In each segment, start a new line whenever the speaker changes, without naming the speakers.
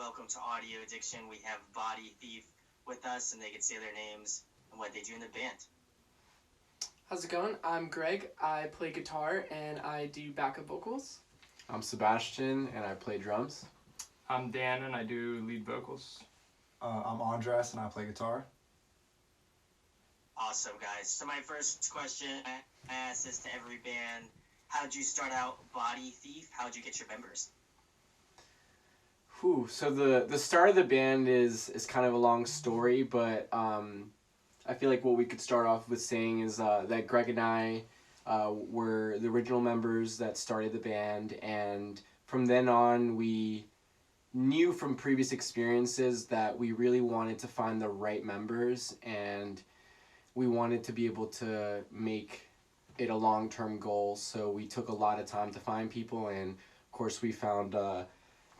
welcome to Audio Addiction. We have Body Thief with us, and they can say their names and what they do in the band.
How's it going? I'm Greg. I play guitar and I do backup vocals.
I'm Sebastian and I play drums.
I'm Dan and I do lead vocals.
I'm Andres and I play guitar.
Awesome, guys. So my first question, I ask this to every band. How'd you start out Body Thief? How'd you get your members?
So the start of the band is kind of a long story, but I feel like what we could start off with saying is that Greg and I were the original members that started the band, and from then on we knew from previous experiences that we really wanted to find the right members, and we wanted to be able to make it a long-term goal. So we took a lot of time to find people, and of course we found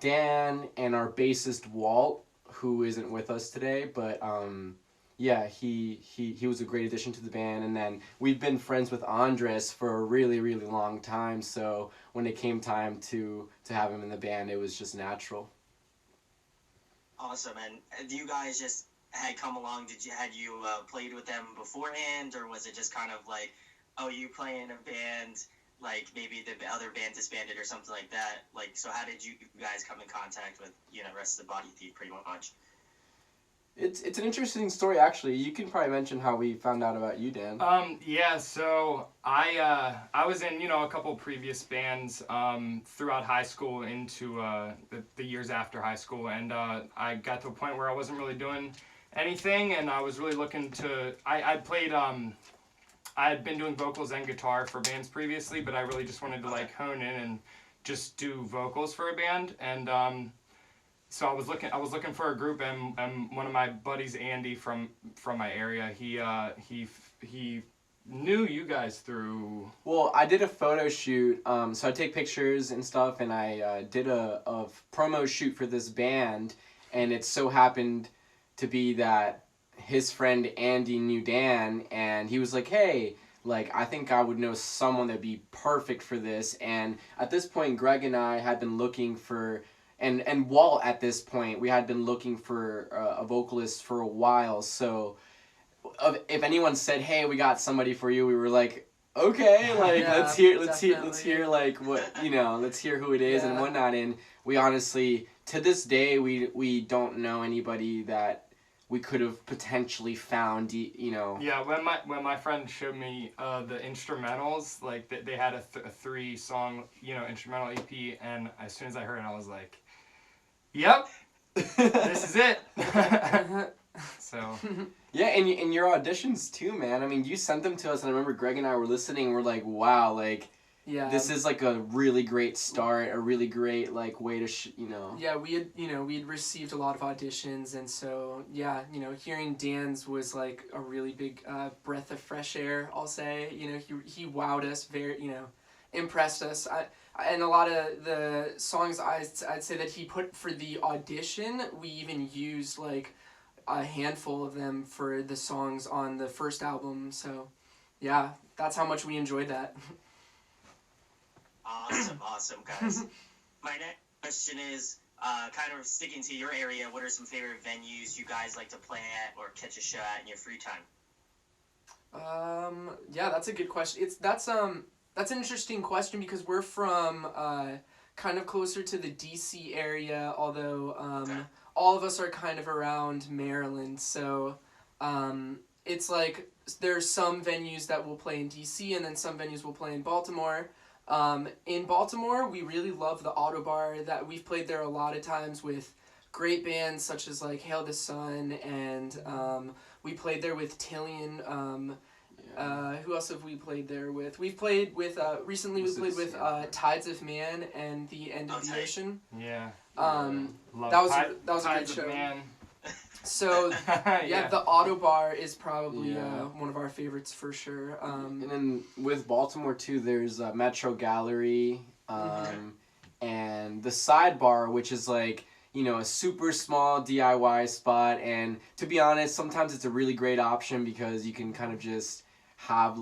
Dan and our bassist Walt, who isn't with us today, but yeah, he was a great addition to the band. And then we've been friends with Andres for a really, really long time, so when it came time to have him in the band, it was just natural.
Awesome. And do you guys just had come along? Had you played with them beforehand, or was it just kind of like, oh, you play in a band, like maybe the other band disbanded or something like that? Like, so how did you guys come in contact with the rest of the Body Thief pretty much?
It's an interesting story, actually. You can probably mention how we found out about you, Dan.
Yeah, so I was in, a couple previous bands throughout high school into the years after high school, and I got to a point where I wasn't really doing anything, and I was really looking to, I played, I had been doing vocals and guitar for bands previously, but I really just wanted to hone in and just do vocals for a band, and so I was looking for a group, and one of my buddies, Andy from my area, he knew you guys through.
Well, I did a photo shoot, so I take pictures and stuff, and I did a promo shoot for this band, and it so happened to be that his friend Andy knew Dan, and he was like, hey, I think I would know someone that'd be perfect for this. And at this point, Greg and I had been looking for, and Walt at this point, we had been looking for a vocalist for a while. So if anyone said, hey, we got somebody for you, we were like, okay,
Yeah,
let's hear what, let's hear who it is and whatnot. And we honestly, to this day, we don't know anybody that we could have potentially found,
Yeah, when my friend showed me the instrumentals, they had a 3-song, instrumental EP, and as soon as I heard it, I was like, yep, this is it. So.
Yeah, and your auditions too, man. I mean, you sent them to us, and I remember Greg and I were listening, and we're like, wow, this is a really great start, a really great way to
Yeah, we had received a lot of auditions, and so hearing Dan's was a really big breath of fresh air, I'll say. He wowed us, very impressed us. And a lot of the songs I'd say that he put for the audition, we even used a handful of them for the songs on the first album. So yeah, that's how much we enjoyed that.
Awesome, guys. My next question is kind of sticking to your area. What are some favorite venues you guys like to play at or catch a show at in your free time?
Yeah, that's a good question. That's an interesting question because we're from kind of closer to the DC area, although all of us are kind of around Maryland. So it's there's some venues that will play in DC, and then some venues will play in Baltimore. In Baltimore, we really love the Auto Bar. That we've played there a lot of times with great bands such as Hail the Sun, and we played there with Tillian. Who else have we played there with? We've played with recently. We played with Tides of Man and The End of the Ocean.
Yeah.
That was a great show. Man. So yeah, the Auto Bar is probably one of our favorites for sure.
And then with Baltimore too, there's Metro Gallery, and the Sidebar, which is a super small DIY spot. And to be honest, sometimes it's a really great option because you can kind of just have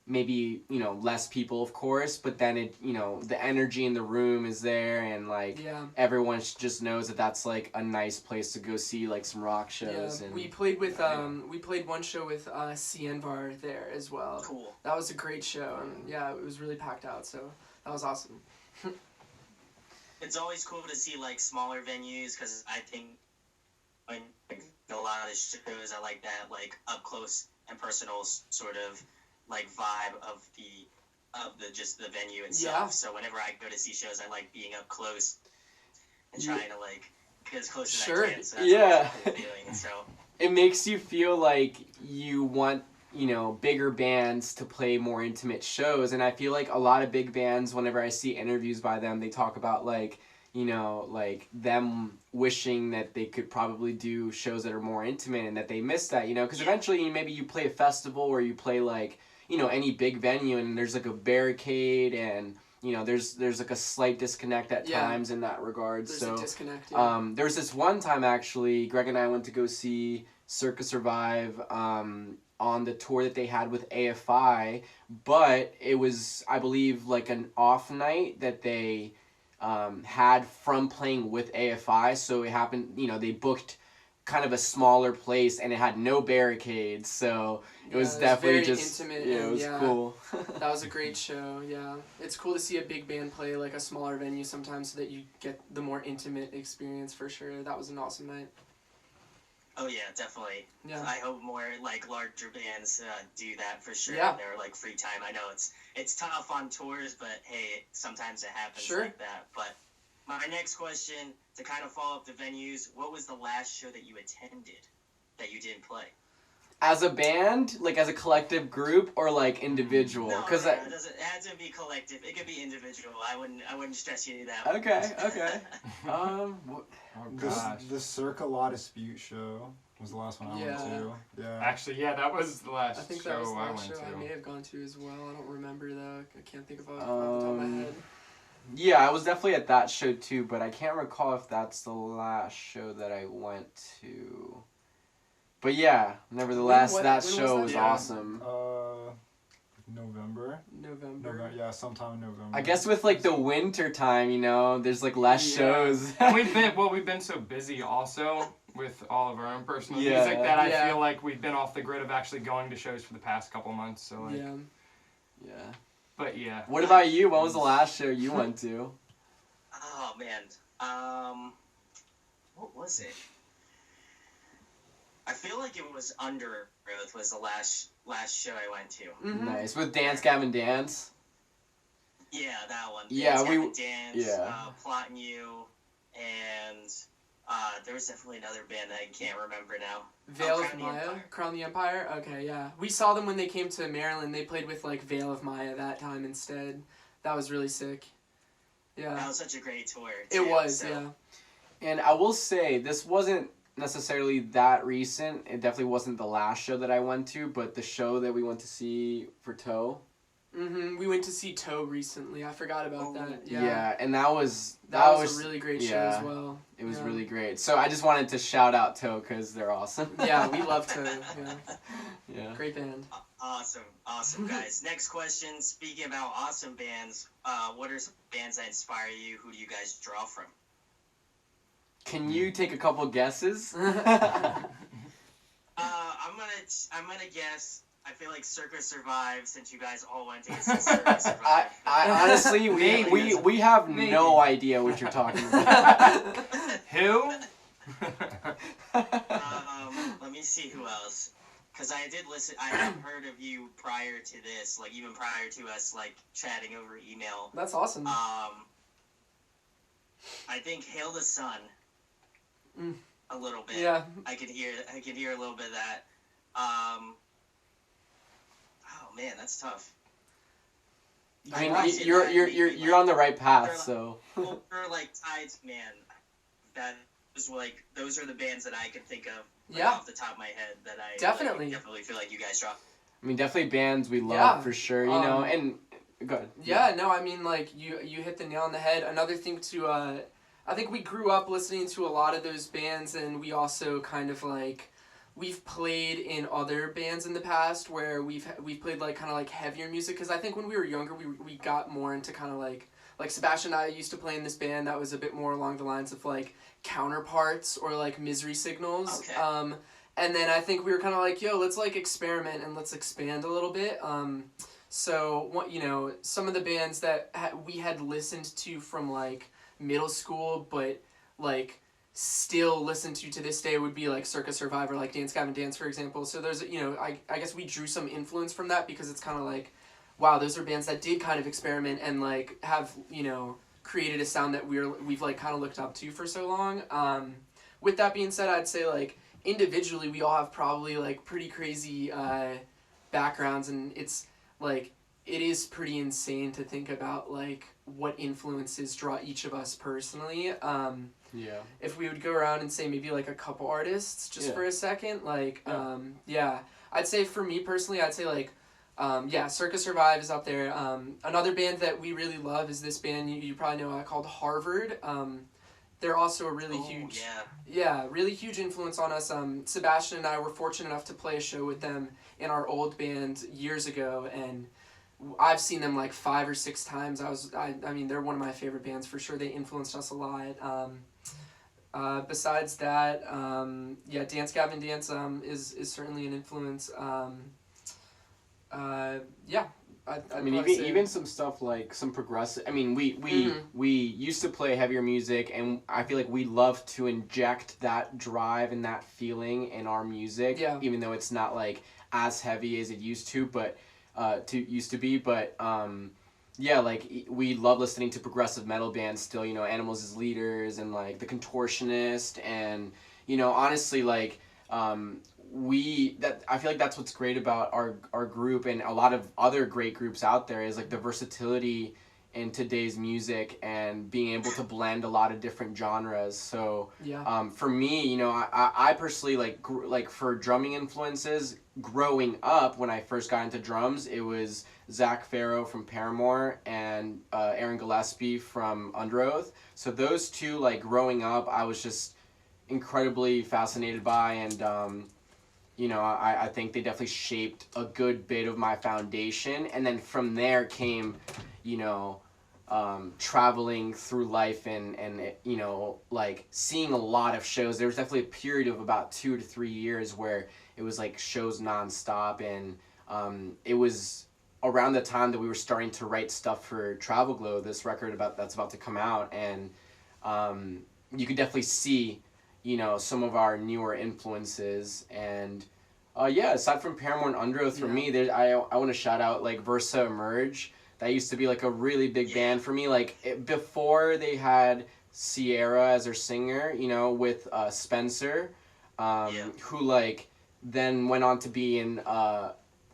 maybe, you know, less people, of course, but then it, you know, the energy in the room is there, and like
Yeah.
everyone just knows that that's like a nice place to go see like some rock shows.
Yeah,
And
we played with we played one show with Cienvar there as well.
Cool.
That was a great show, and yeah, it was really packed out, so that was awesome.
It's always cool to see like smaller venues, because I think when a lot of the shows I like that like up close and personal sort of like vibe of the just the venue and stuff.
Yeah.
So whenever I go to see shows, I like being up close and trying to like get as close as
Sure.
I can. So that's
Yeah.
always a cool feeling. So
it makes you feel like you want, you know, bigger bands to play more intimate shows. And I feel like a lot of big bands, whenever I see interviews by them, they talk about like, you know, like them wishing that they could probably do shows that are more intimate, and that they miss that, you know, because eventually maybe you play a festival or you play like, you know, any big venue, and there's like a barricade, and you know, there's like a slight disconnect at times in that regard.
There's
so
a disconnect. Yeah.
there was this one time actually, Greg and I went to go see Circa Survive on the tour that they had with AFI, but it was, I believe, like an off night that they had from playing with AFI. So it happened, you know, they booked kind of a smaller place, and it had no barricades, so it was definitely
very
just
intimate.
yeah, it
and,
was cool.
That was a great show. Yeah, it's cool to see a big band play like a smaller venue sometimes, so that you get the more intimate experience for sure. That was an awesome night.
oh yeah, definitely.
Yeah.
I hope more like larger bands do that for sure.
Yeah.
In their like free time. I know it's tough on tours, but hey, sometimes it happens
Sure.
like that. But my next question, to kind of follow up the venues, what was the last show that you attended that you didn't play?
As a band, like as a collective group, or like individual?
No,
Because
it doesn't. It has to be collective. It could be individual. I wouldn't stress you that.
okay. What,
Oh gosh.
The Circa La Dispute show was the last one I went to. Yeah.
Actually, yeah, that was the last
I think
show
that was the
I
last
went
show
to.
I may have gone to as well. I don't remember though. I can't think of it off the top of my head.
yeah, I was definitely at that show too, but I can't recall if that's the last show that I went to. But yeah, nevertheless,
When
that
was
show
that?
was
Yeah.
awesome.
November. Yeah, sometime in November.
I guess with like the winter time, you know, there's like less
Yeah.
shows.
And we've been so busy also with all of our own personal
Yeah.
music that I
Yeah.
feel like we've been off the grid of actually going to shows for the past couple months. So like,
Yeah.
Yeah.
but yeah.
What about you? When was the last show you went to?
Oh man. What was it? I feel like it was Undergrowth was the last show I went to.
Mm-hmm.
Nice. With Dance Gavin Dance?
Yeah, that one.
Yeah,
Dance
we-
Gavin Dance,
yeah.
Plotting You, and there was definitely another band that I can't remember now.
Veil of
Crown the
Maya?
Empire.
Crown the Empire? Okay, yeah. We saw them when they came to Maryland. They played with like Veil of Maya that time instead. That was really sick.
That
Yeah.
was such a great tour.
It
too,
was,
so.
yeah.
And I will say, this wasn't necessarily that recent. It definitely wasn't the last show that I went to, but the show that we went to see for Toe.
Mm-hmm. We went to see Toe recently. I forgot about that.
Yeah, and that was
That was a really great show
yeah.
as well.
It was
Yeah.
really great. So I just wanted to shout out Toe because they're awesome.
Yeah, we love Toe. Yeah.
Yeah.
Great band.
Awesome guys. Next question. Speaking about awesome bands, what are some bands that inspire you? Who do you guys draw from?
Can you take a couple guesses?
I'm gonna guess. I feel like Circa Survive, since you guys all went to get Circa Survive.
I honestly, we have
Maybe.
no idea what you're talking about.
Who?
Let me see who else. Because I did listen. I have heard of you prior to this, like even prior to us like chatting over email.
That's awesome.
I think Hail the Sun.
Mm.
A little bit.
Yeah.
I could hear a little bit of that. Oh man, that's tough.
I
watched
mean,
it
you're on the right path,
they're
so.
Over like Tides, man. That was like those are the bands that I can think of. Like,
Yeah.
Off the top of my head, that I
Definitely.
definitely feel like you guys draw.
I mean, definitely bands we love
Yeah.
for sure, you know, and go ahead.
Yeah, no, I mean, like, you hit the nail on the head. Another thing to, I think we grew up listening to a lot of those bands, and we also kind of, like, we've played in other bands in the past where we've played like kind of like heavier music, because I think when we were younger we got more into kind of like Sebastian and I used to play in this band that was a bit more along the lines of like Counterparts or like Misery Signals.
Okay.
And then I think we were kind of like, yo, let's like experiment and let's expand a little bit. So what, you know, some of the bands that we had listened to from like middle school, but like still listen to this day would be like Circus Survivor, like Dance Gavin Dance, for example. So there's, you know, I guess we drew some influence from that, because it's kind of like, wow, those are bands that did kind of experiment and like have, you know, created a sound that we've like kind of looked up to for so long. With that being said, I'd say like individually we all have probably like pretty crazy backgrounds, and it's like it is pretty insane to think about like what influences draw each of us personally.
Yeah.
If we would go around and say maybe like a couple artists just for a second, like I'd say for me personally, I'd say like Circus Survive is up there. Another band that we really love is this band you probably know called Harvard. They're also a really really huge influence on us. Sebastian and I were fortunate enough to play a show with them in our old band years ago, and I've seen them like 5 or 6 times. I mean, they're one of my favorite bands for sure. They influenced us a lot. Besides that, Dance Gavin Dance is certainly an influence.
I mean, even some stuff like some progressive. I mean, we used to play heavier music, and I feel like we love to inject that drive and that feeling in our music.
Yeah.
Even though it's not like as heavy as it used to, but like we love listening to progressive metal bands still. You know, Animals as Leaders and like The Contortionist, and you know, honestly, like I feel like that's what's great about our group and a lot of other great groups out there is like the versatility in today's music and being able to blend a lot of different genres. So for me, you know, I personally like for drumming influences growing up, when I first got into drums, it was Zach Farrow from Paramore and Aaron Gillespie from Under Oath. So those two, like growing up, I was just incredibly fascinated by, and you know, I think they definitely shaped a good bit of my foundation. And then from there came, you know, traveling through life and you know, like seeing a lot of shows. There was definitely a period of about 2 to 3 years where it was like shows nonstop, and it was around the time that we were starting to write stuff for Travel Glow, this record that's about to come out, and you could definitely see, you know, some of our newer influences. And aside from Paramore and Under Oath, for me, I want to shout out like Versa Emerge. That used to be like a really big band for me. Like before they had Sierra as their singer, you know, with Spencer, who like then went on to be in.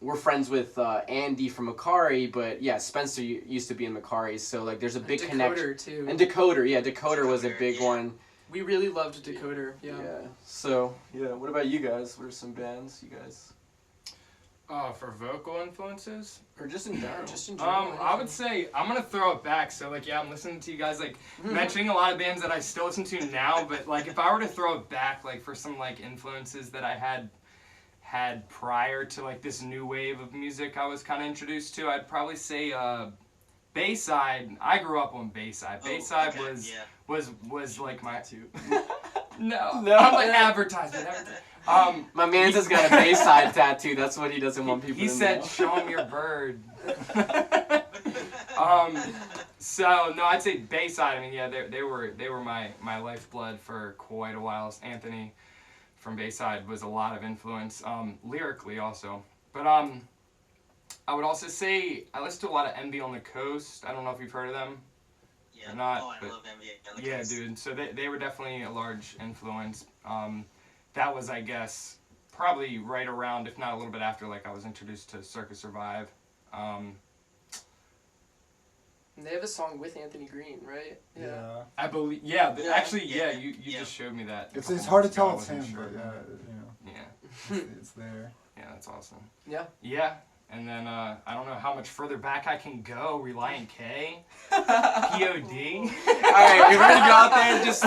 We're friends with Andy from Macari, but Spencer used to be in Macari, so like there's a big connection.
Decoder too.
And Decoder, Decoder was a big one.
We really loved Decoder. Yeah.
So what about you guys? What are some bands you guys?
For vocal influences?
Or just in general?
I would say I'm gonna throw it back. So like, I'm listening to you guys like mentioning a lot of bands that I still listen to now. But like, if I were to throw it back, like for some like influences that I had prior to like this new wave of music I was kind of introduced to, I'd probably say Bayside. I grew up on Bayside. Bayside was like my no. I'm like advertisement.
My man's has got a Bayside tattoo. That's what he doesn't want people to know.
He said, "Show him your bird." So no, I'd say Bayside. I mean, they were my lifeblood for quite a while. Anthony from Bayside was a lot of influence, lyrically also. But I would also say I listen to a lot of Envy on the Coast. I don't know if you've heard of them.
Yeah.
Or not,
I love Envy on the Coast.
Yeah, dude. So they were definitely a large influence. That was, I guess, probably right around, if not a little bit after, like I was introduced to Circus Survive.
They have a song with Anthony Green, right?
Yeah.
I believe. Yeah, but actually, you just showed me that.
It's hard to tell
I
it's him,
wasn't sure.
but you know.
Yeah.
It's there.
Yeah, that's awesome.
Yeah.
Yeah. And then I don't know how much further back I can go. Reliant K, POD.
All right, if we're gonna go out there and just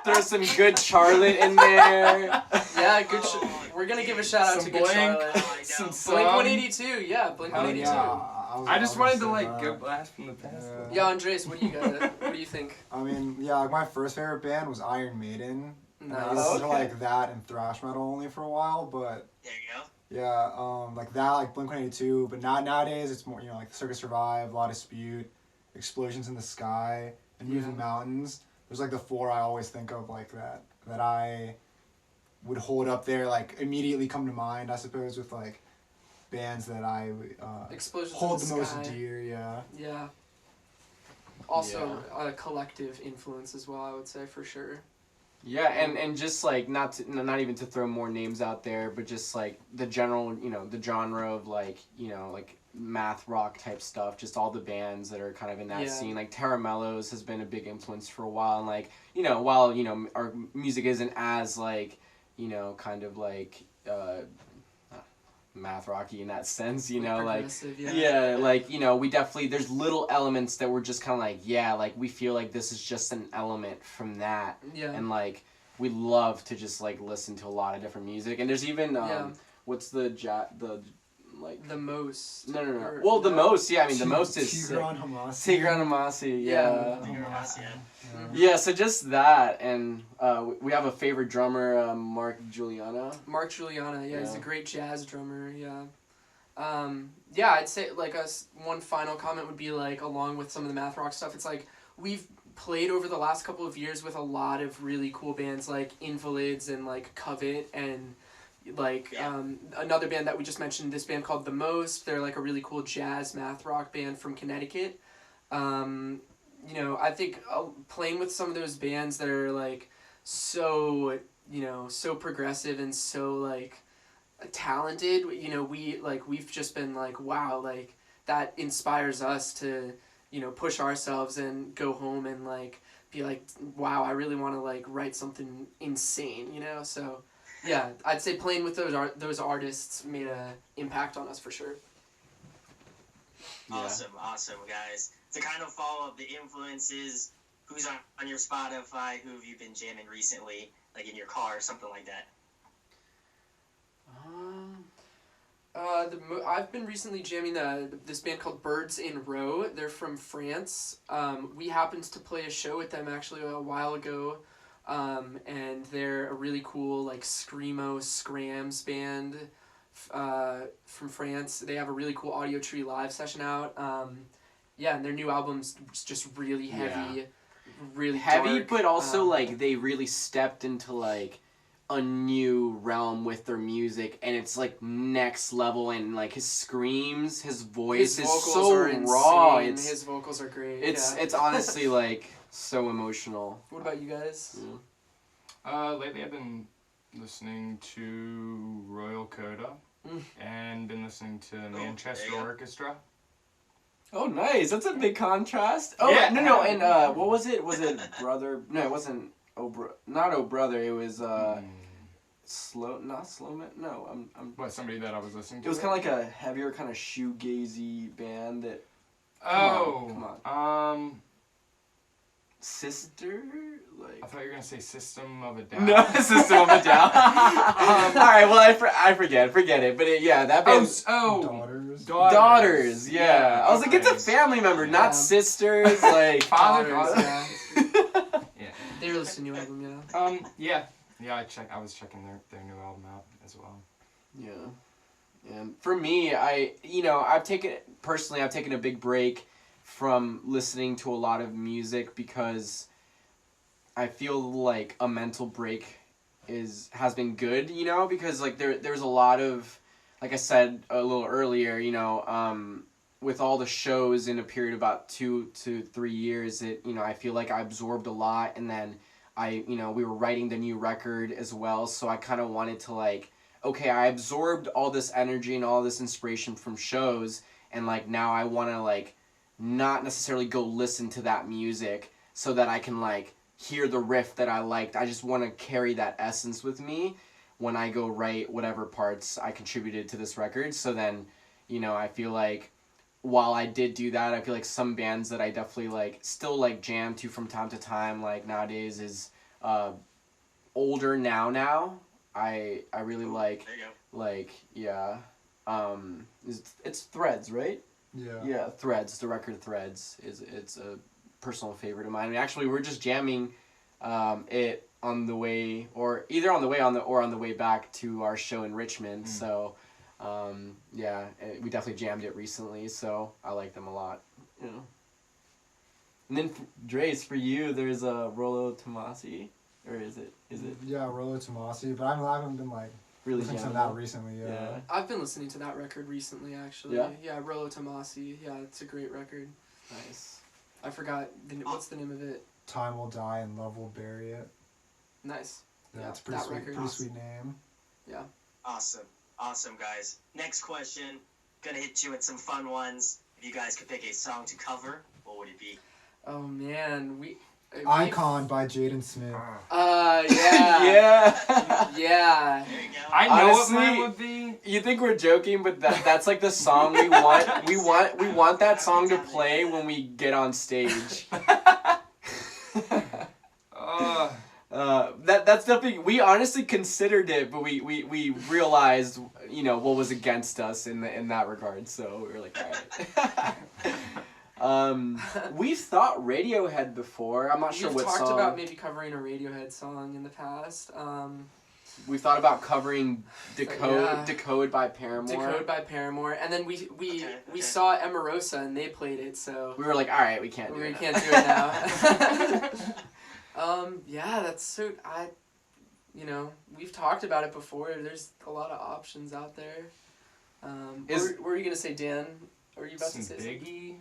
throw some good Charlotte in there.
Yeah, good.
Oh,
We're gonna give a
dude.
shout out
Some
to Good
Blink.
Charlotte.
Oh, I know.
Some
Blink
Some.
182, yeah, Blink
Hell
182.
I just wanted to like
go.
go blast from the past.
Yeah.
Yeah, Andres, what do you think?
I mean, yeah, like my first favorite band was Iron Maiden. And I
Nice.
listened to
Okay.
like that and thrash metal only for a while, but
There you go.
yeah, like that, like Blink-182. But not nowadays, it's more like Circus Survive, La Dispute, Explosions in the Sky, and Moving
Yeah.
Mountains. There's like the four I always think of like that I would hold up there, like immediately come to mind. I suppose with like bands that I
Explosions
hold
in
the
the
most
Sky.
dear. Yeah.
Yeah. Also, a collective influence as well, I would say, for sure.
Yeah, and just like not even to throw more names out there, but just like the general, the genre of like math rock type stuff, just all the bands that are kind of in that
Yeah.
scene. Like Terra Mellows has been a big influence for a while, and like while our music isn't as like kind of like math rocky in that sense, like
Progressive,
yeah, like we definitely there's little elements that we're just kind of like like we feel like this is just an element from that,
Yeah.
and like we love to just like listen to a lot of different music, and there's even
Yeah.
what's the like
The most.
no
or-
well the
no.
most I mean the most is
Tigran Hamassi.
Tigran Hamassi
Yeah.
Yeah.
yeah, so just that, and we have a favorite drummer, Mark Juliana.
Mark Juliana, yeah, he's a
Yeah.
great jazz drummer, yeah. Yeah, I'd say like one final comment would be like along with some of the math rock stuff, it's like we've played over the last couple of years with a lot of really cool bands like Invalids and like Covet and like another band that we just mentioned, this band called The Most. They're like a really cool jazz math rock band from Connecticut. I think playing with some of those bands that are like so so progressive and so like talented, we've just been like, wow, like that inspires us to push ourselves and go home and like be like, wow, I really want to like write something insane, so yeah, I'd say playing with those artists made a impact on us for sure.
Yeah.
Awesome, guys. To kind of follow up the influences, who's on your Spotify? Who have you been jamming recently, like in your car or something like that?
I've been recently jamming this band called Birds in Row. They're from France. We happened to play a show with them actually a while ago, and they're a really cool like screamo scrams band from France. They have a really cool Audio Tree live session out. And their new album's just really heavy, really
heavy,
dark.
but also like they really stepped into like a new realm with their music, and it's like next level, and like his screams, his voice is so raw.
His vocals are great.
It's honestly like so emotional.
What about you guys?
Lately I've been listening to Royal Coda and been listening to Manchester
there you go.
Orchestra.
Oh, nice. That's a big contrast. Oh,
Yeah.
no, and what was it? Was it Brother? No, it wasn't. Not Oh Brother. It was not Slow Man. No, I'm.
What, somebody that I was listening to?
It was kind of like a heavier kind of shoegazy band that.
Come
on. Sister, like.
I thought you were gonna say System of a Down.
No, System of a Down. All right, well I forget it, but that band. Daughters, yeah. I was like, it's a family member, not sisters, like
Father,
Daughters,
daughter.
yeah. They released a new album,
Yeah. I was checking their new album out as well.
Yeah. And for me, I've taken a big break from listening to a lot of music because I feel like a mental break has been good, because like there's a lot of, like I said a little earlier, with all the shows in a period of about 2 to 3 years, I feel like I absorbed a lot, and then we were writing the new record as well, so I kind of wanted to like, okay, I absorbed all this energy and all this inspiration from shows, and like now I want to like not necessarily go listen to that music so that I can like hear the riff that I liked. I just want to carry that essence with me when I go write whatever parts I contributed to this record. So then, I feel like while I did do that, I feel like some bands that I definitely like still like jam to from time to time, like nowadays, is older now. I really like
There you go.
like yeah, it's Threads, right?
Yeah.
Yeah, Threads. The record Threads it's a personal favorite of mine. And actually, we're just jamming it on the way, or either on the way on the way back to our show in Richmond. So, yeah, we definitely jammed it recently. So I like them a lot. You know. And then Dre's, for you, there's a Rollo Tomasi, or is it?
Yeah, Rollo Tomasi, but I haven't been like
Really
listening to
jamming
that
it?
recently. Yeah.
Yeah.
I've been listening to that record recently, actually.
Yeah?
Yeah, Rollo Tomasi. Yeah, it's a great record.
Nice.
I forgot, what's the name of it?
Time Will Die and Love Will Bury It.
Nice.
Yeah,
Yeah,
it's a pretty
that
sweet,
record.
pretty sweet name.
Yeah.
Awesome, guys. Next question. Gonna hit you with some fun ones. If you guys could pick a song to cover, what would it be?
Oh, man.
Icon by Jaden Smith.
Yeah.
Yeah.
Yeah.
There you go.
I know
Honestly,
what mine would be.
You think we're joking, but that's like the song we want. We want that song to play when we get on stage. That's definitely, we honestly considered it, but we realized, you know, what was against us in that regard. So we were like, all right. We've thought Radiohead before. I'm not sure
We've
what
talked
song.
about maybe covering a Radiohead song in the past.
We've thought about covering
Yeah.
Decode by Paramore.
Decode by Paramore, and then we
Okay.
saw Emarosa and they played it, so
We were like, all right, we can't do
we
it.
can't do it now. Yeah, that's so. We've talked about it before. There's a lot of options out there. What were you gonna say, Dan? Or were you about
Some
to say something?
Biggie.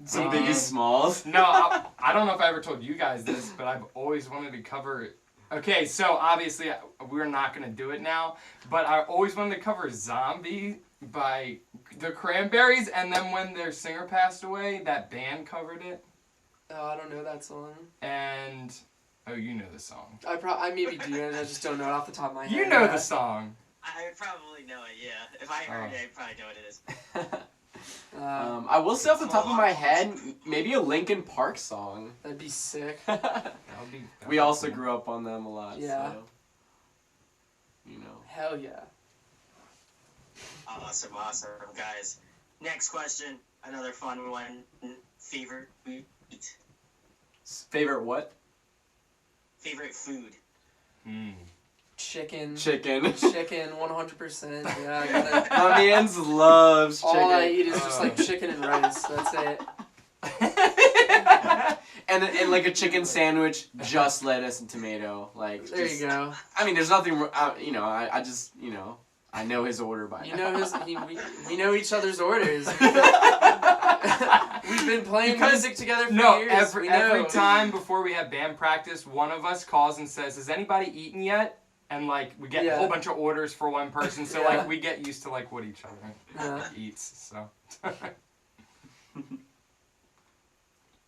Some Biggie Smalls.
No, I don't know if I ever told you guys this, but I've always wanted to cover. Okay, so obviously we're not gonna do it now, but I always wanted to cover "Zombie" by the Cranberries, and then when their singer passed away, that band covered it.
Oh, I don't know that song.
And you know the song.
I maybe do, and I just don't know it off the top of my head.
You know
Yeah.
the song.
I probably know it, yeah. If I heard it, I probably know what it is.
I will say off the top of my head, maybe a Linkin Park song.
That'd be sick.
We also grew up on them a lot.
Yeah.
So, you know.
Hell yeah.
Awesome, guys. Next question. Another fun one. Favorite food?
Favorite what?
Favorite food?
Chicken.
Chicken.
100%. Yeah, I gotta,
My man's loves chicken.
all I eat is just like chicken and rice. That's it.
and like a chicken sandwich, just lettuce and tomato. Like
There you go.
I mean, there's nothing. I just I know his order by
You
now.
know we know each other's orders. We've been playing music together for years.
Every time before we have band practice, one of us calls and says, "Has anybody eaten yet?" And like we get a whole bunch of orders for one person, so
Yeah.
like we get used to like what each other eats. So.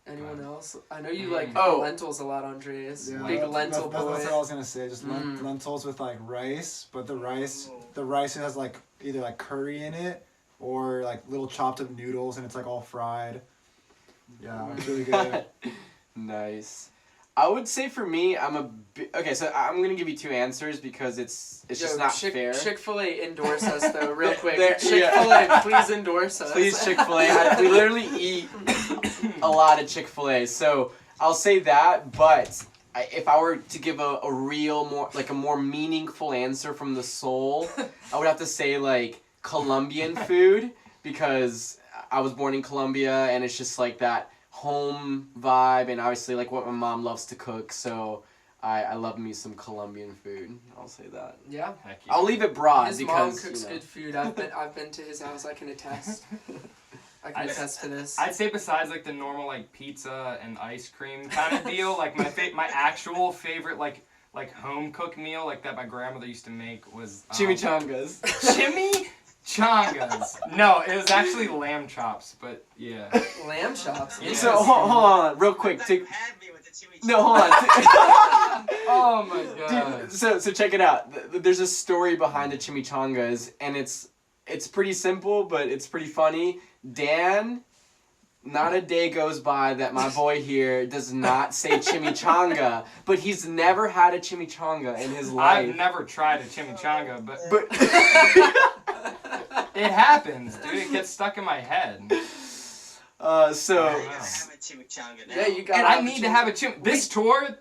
Anyone else? I know you like
Oh.
lentils a lot, Andreas.
Yeah,
Big
that's
lentil boy.
what I was gonna say. Just lentils with like rice, but the rice has like either like curry in it or like little chopped up noodles, and it's like all fried. Yeah, it's really good.
Nice. I would say for me, okay. So I'm gonna give you two answers because it's just not fair.
Chick-fil-A endorse us though, real quick.
There-
Chick-fil-A, please endorse us.
Please, Chick-fil-A. We literally eat a lot of Chick-fil-A, so I'll say that. But if I were to give a real more meaningful answer from the soul, I would have to say like Colombian food, because I was born in Colombia and it's just like that home vibe, and obviously like what my mom loves to cook, so I love me some Colombian food. I'll say that.
Yeah.
Heck yeah.
I'll leave it broad
His
because
mom cooks good food. I've been to his house. I can attest. I can attest to this.
I'd say besides like the normal like pizza and ice cream kind of deal, like my actual favorite like home cooked meal like that my grandmother used to make was
Chimichangas.
Chimichangas. No, it was actually lamb chops, but yeah.
Lamb chops.
Yeah.
So hold on, real quick.
You had me with the chimichurri.
No, hold on.
Oh my god.
Dude, so check it out. There's a story behind the chimichangas, and it's pretty simple, but it's pretty funny. Dan not a day goes by that my boy here does not say chimichanga, but he's never had a chimichanga in his life.
I've never tried a chimichanga, but
But
it happens, dude. It gets stuck in my head.
so
You gotta have a chimichanga now.
Yeah, you got.
And I need to have a this tour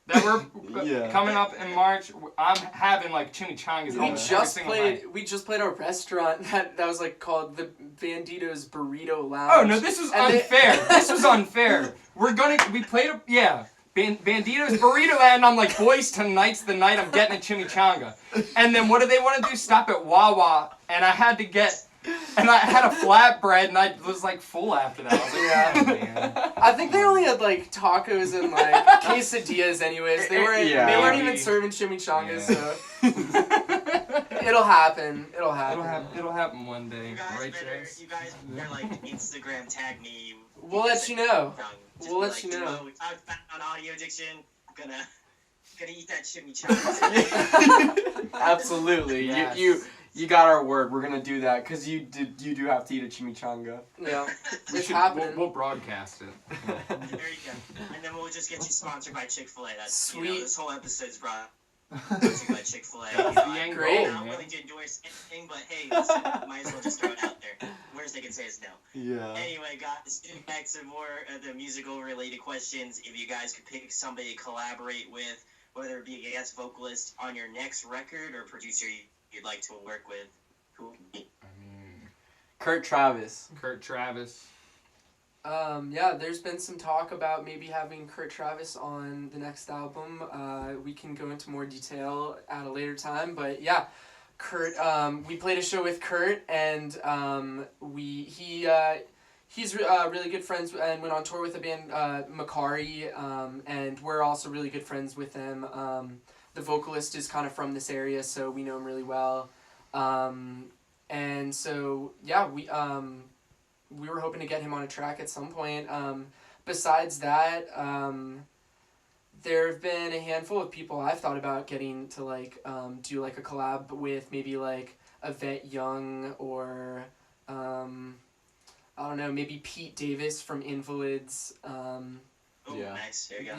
that we're
Yeah.
coming up in March. I'm having like chimichangas.
We
almost every
just
single
played.
night.
We just played a restaurant that was like called the Bandito's Burrito Lounge.
Oh no, this was
And they-
unfair. This was unfair. We played a Bandito's Burrito Land. And I'm like, boys, tonight's the night. I'm getting a chimichanga. And then what do they want to do? Stop at Wawa, and I had to get. And I had a flatbread, and I was like full after that. I was like,
Yeah.
oh, man.
I think they only had like tacos and like quesadillas. Anyways, they weren't.
Yeah.
They weren't even
Maybe.
serving chimichangas.
Yeah.
So it'll happen. It'll happen.
It'll happen one day,
You guys
right,
better,
Chase?
you guys better like Instagram tag me.
We'll let you know.
Just
We'll
be
let you know.
"Dude, I was back on audio addiction. Gonna eat that chimichanga.
absolutely,
Yes.
you got our word. We're gonna do that because you do have to eat a chimichanga.
Yeah,
We
it's
should,
happening.
we'll broadcast it.
There you go. And then we'll just get you sponsored by Chick-fil-A. That's You know,
Sweet.
this whole episode's brought to you by Chick-fil-A.
That's the end
Great.
I'm
goal,
not
man.
willing to endorse anything, but hey, listen, might as well just throw it out there. Worst they can say is no.
Yeah.
Anyway, guys, getting back to more of the musical-related questions. If you guys could pick somebody to collaborate with, whether it be a guest vocalist on your next record or producer you'd like to work with, who would it be?
I mean,
Kurt Travis.
Kurt Travis.
Yeah, there's been some talk about maybe having Kurt Travis on the next album. We can go into more detail at a later time, but yeah, Kurt. We played a show with Kurt, and he's really good friends and went on tour with the band Macari, and we're also really good friends with them. The vocalist is kind of from this area, so we know him really well. And so yeah, we were hoping to get him on a track at some point. Besides that, there have been a handful of people I've thought about getting to like do like a collab with, maybe like Yvette Young or I don't know, maybe Pete Davis from Invalids.
Oh,
Yeah.
nice. There you go.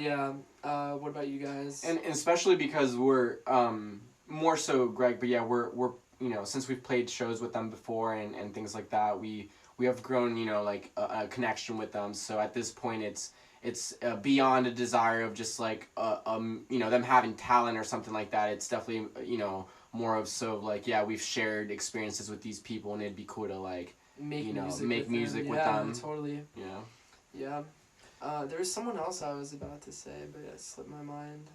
Yeah. What about you guys?
And especially because we're more so Greg, but yeah, we're you know, since we've played shows with them before and things like that, we have grown, you know, like a connection with them. So at this point, it's beyond a desire of just like you know, them having talent or something like that. It's definitely, you know, more of so like, yeah, we've shared experiences with these people, and it'd be cool to like
make
you know,
music
make
with
music
them.
with
Yeah,
them.
Totally.
you know.
Yeah. There was someone else I was about to say, but it slipped my mind.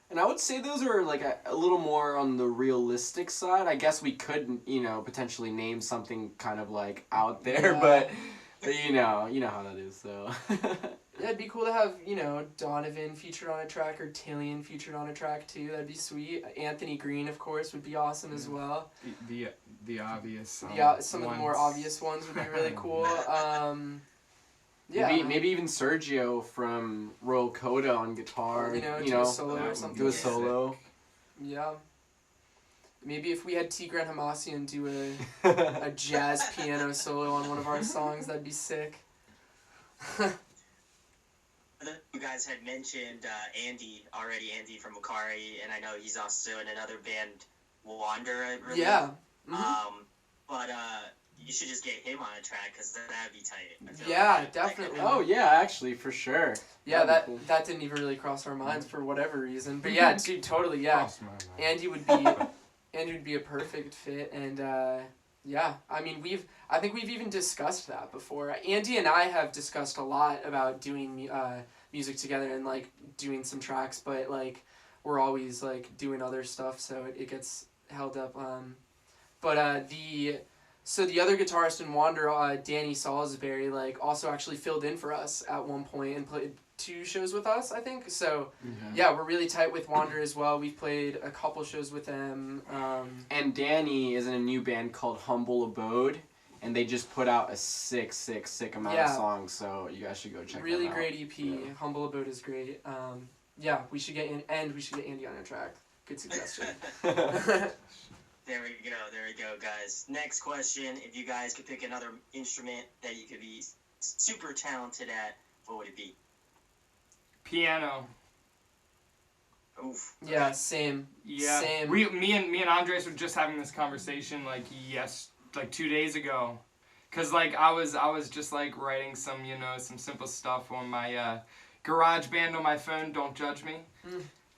And I would say those are like a little more on the realistic side. I guess we could, you know, potentially name something kind of like out there,
Yeah.
but you know how that is. So
Yeah, it'd be cool to have, you know, Donovan featured on a track or Tillian featured on a track too. That'd be sweet. Anthony Green, of course, would be awesome as well.
The obvious.
Yeah, some of the
ones.
more obvious ones would be really cool. Yeah.
maybe even Sergio from Royal Coda on guitar.
You know,
you
do
know,
a solo
that
or
would
something.
do a
Yeah.
solo.
Yeah. Maybe if we had Tigran Hamasyan do a jazz piano solo on one of our songs, that'd be sick.
You guys had mentioned Andy already, Andy from Macari, and I know he's also in another band, Wander, I believe.
Yeah. Mhm.
But you should just get him on a track, because that'd be tight. I feel
Yeah,
like.
definitely.
Oh yeah, actually for sure.
Yeah,
That'd be
that
cool.
that didn't even really cross our minds for whatever reason. But yeah, dude, totally, yeah.
Crossed my mind.
Andy would be a perfect fit, and yeah, I mean I think we've even discussed that before. Andy and I have discussed a lot about doing music together and like doing some tracks, but like we're always like doing other stuff, so it gets held up. But the other guitarist in Wander, Danny Salisbury, like also actually filled in for us at one point and played 2 shows with us, I think. So yeah, we're really tight with Wander as well. We've played a couple shows with them.
And Danny is in a new band called Humble Abode, and they just put out a sick amount of
Yeah.
songs. So you guys should go check
Really
them out.
great EP.
Yeah.
Humble Abode is great. Yeah, we should get Andy on a track. Good suggestion.
There we go, guys. Next question: if you guys could pick another instrument that you could be super talented at, what would it be?
Piano.
Oof.
Yeah, same.
Yeah.
Same.
Me and Andres were just having this conversation like 2 days ago, cause like I was just like writing some some simple stuff on my garage band on my phone. Don't judge me.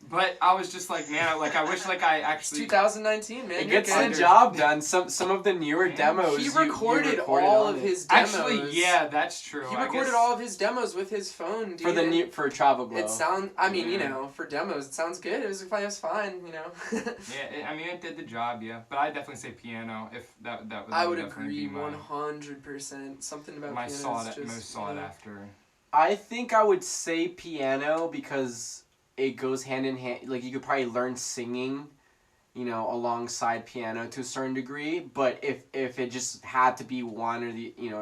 But I was just like, man, I wish like I
It's
actually.
2019, man.
It
You're
gets the
good.
job done. Some of the newer
Man.
demos.
He
you
recorded all
on
of
it.
his demos.
Actually, yeah, that's true.
He
I
recorded
guess-
all of his demos with his phone, dude.
for the
and
for Travel Glow.
It sound. I mean,
Yeah.
for demos, it sounds good. It was fine,
Yeah, I mean it did the job, yeah. But I'd definitely say piano if that would.
I would
definitely
agree
be my
100%. Something about
my
piano
sought
is just
most sought after.
I think I would say piano because it goes hand in hand. Like you could probably learn singing, alongside piano to a certain degree. But if it just had to be one or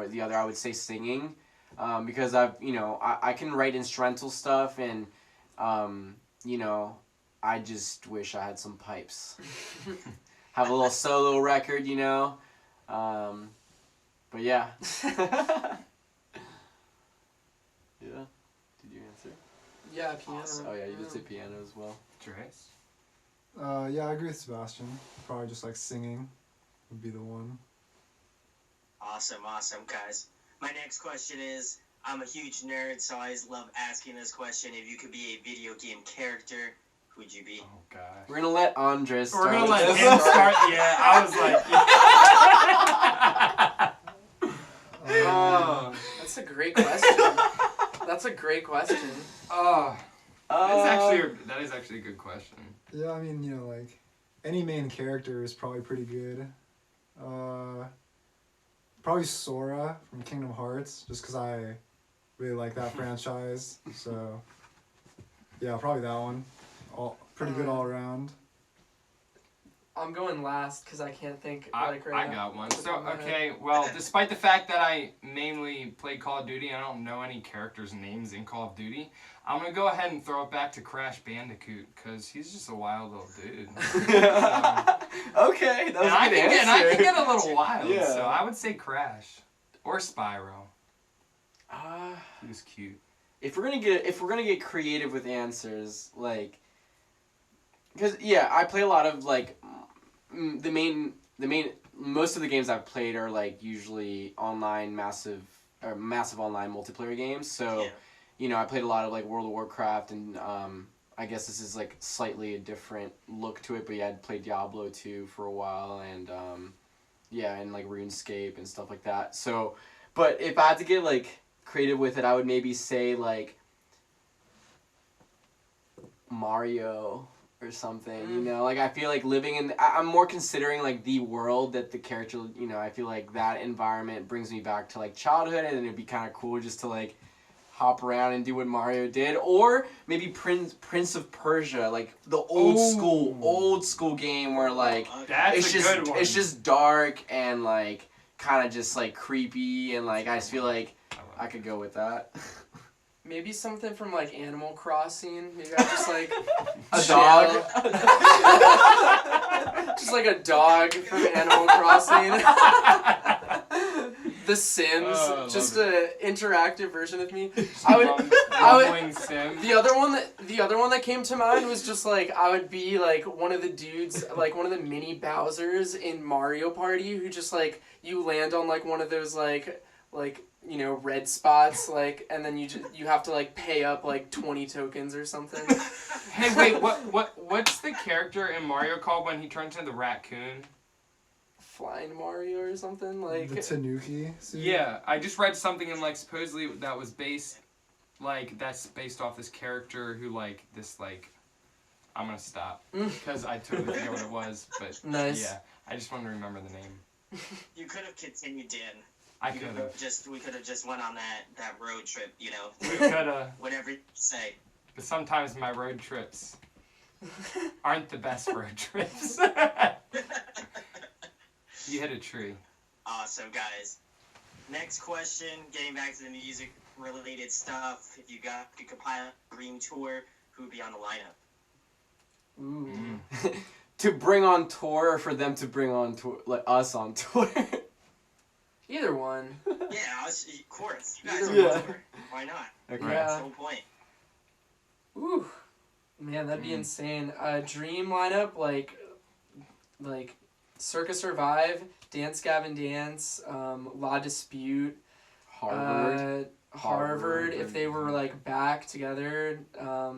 the other, I would say singing, because I can write instrumental stuff and, I just wish I had some pipes. Have a little solo record, but yeah. Yeah. Did you answer?
Yeah, piano.
Oh yeah, you did say piano as well.
Trace?
Yeah, I agree with Sebastian. Probably just like singing would be the one.
Awesome, guys. My next question is, I'm a huge nerd, so I always love asking this question. If you could be a video game character, who would you be?
Oh gosh.
We're gonna let Andres start.
We're gonna
with
let
this.
him start. Yeah, I was like. Oh.
That's a great question. That's a great question.
Oh. That is actually a good question.
Yeah, I mean, like any main character is probably pretty good. Probably Sora from Kingdom Hearts, just because I really like that franchise. So, yeah, probably that one. Pretty good all around.
I'm going last because I can't think
I
right now.
got one.
off the
So,
top of my head.
okay, well, despite the fact that I mainly play Call of Duty, I don't know any characters' names in Call of Duty, I'm going to go ahead and throw it back to Crash Bandicoot, because he's just a wild little dude.
Okay, that was
and
a good answer.
I can get a little wild,
Yeah.
so I would say Crash. Or Spyro.
Uh,
He was cute.
if we're gonna get creative with answers, like, because I play a lot of like the main most of the games I've played are like usually online massive online multiplayer games. So, I played a lot of like World of Warcraft and I guess this is like slightly a different look to it, but I'd played Diablo 2 for a while and and like RuneScape and stuff like that. So, but if I had to get like creative with it, I would maybe say like Mario or something, like I feel like living in I'm more considering like the world that the character, I feel like that environment brings me back to like childhood, and it'd be kind of cool just to like hop around and do what Mario did, or maybe Prince of Persia, like the old school game where like
That's a good one.
it's just dark and like kind of just like creepy, and like I just feel like I could go with that.
Maybe something from like Animal Crossing. Maybe I just like
A
chill.
dog.
Just like a dog from Animal Crossing. The Sims,
Oh, I
just
love
an interactive version of me.
Rumbling Sim.
The other one that came to mind was just like I would be like one of the dudes, like one of the mini Bowsers in Mario Party, who just like you land on like one of those like red spots, like, and then you have to like pay up like 20 tokens or something.
Hey, wait, what's the character in Mario called when he turns into the raccoon?
Flying Mario or something like.
The Tanuki suit?
Yeah, I just read something and like supposedly that was based off this character who like this like. I'm gonna stop because I totally forget what it was, but
Nice.
yeah, I just want to remember the name.
You could have continued, Dan.
We could have
just went on that road trip,
We could have.
whatever you say.
But sometimes my road trips aren't the best road trips. You hit a tree.
Awesome, guys. Next question, getting back to the music-related stuff. If you could compile a dream tour, who would be on the lineup?
Ooh.
To bring on tour, or for them to bring on tour, like us on tour.
Either one. one.
Yeah, of course. You guys are
Yeah.
on tour. Why not?
Okay.
Yeah.
That's the whole point.
Ooh, man, that'd be insane. Dream lineup like Circa Survive, Dance Gavin Dance, La Dispute,
Harvard.
Harvard if they were like back together. I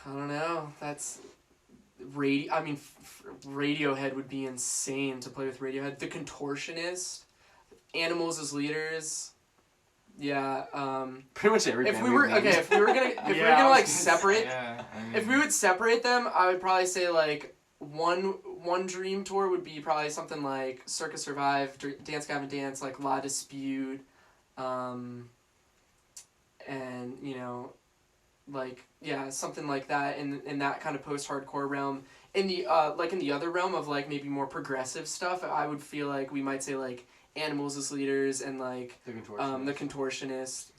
don't know. That's Radiohead would be insane to play with Radiohead. The Contortionist, Animals as Leaders. Yeah.
Pretty much every
If
band
we were
named.
if we were gonna
Yeah,
like
I was gonna
separate.
say, yeah, I mean,
If we would separate them, I would probably say like one dream tour would be probably something like Circa Survive, Dance Gavin Dance, like La Dispute, and like something like that in that kind of post-hardcore realm. In the in the other realm of like maybe more progressive stuff, I would feel like we might say like Animals as Leaders and like
The Contortionist.
the Contortionist.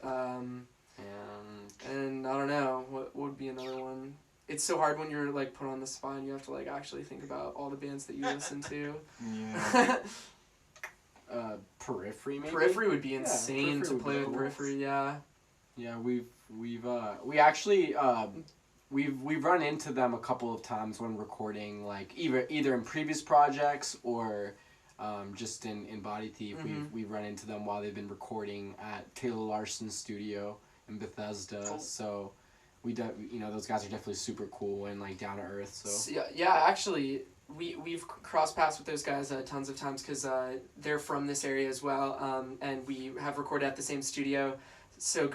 And I don't know what would be another one. It's so hard when you're like put on the spot and you have to like actually think about all the bands that you listen to.
yeah.
Periphery maybe.
Periphery would be insane
Periphery
to
would
play
be
with
cool.
Periphery. Yeah.
Yeah, we actually we've run into them a couple of times when recording, like either in previous projects or just in Body Thief. We've run into them while they've been recording at Taylor Larson's studio in Bethesda.
Cool.
So those guys are definitely super cool and like down to earth. So
Yeah. Actually, we've crossed paths with those guys tons of times because they're from this area as well, and we have recorded at the same studio. So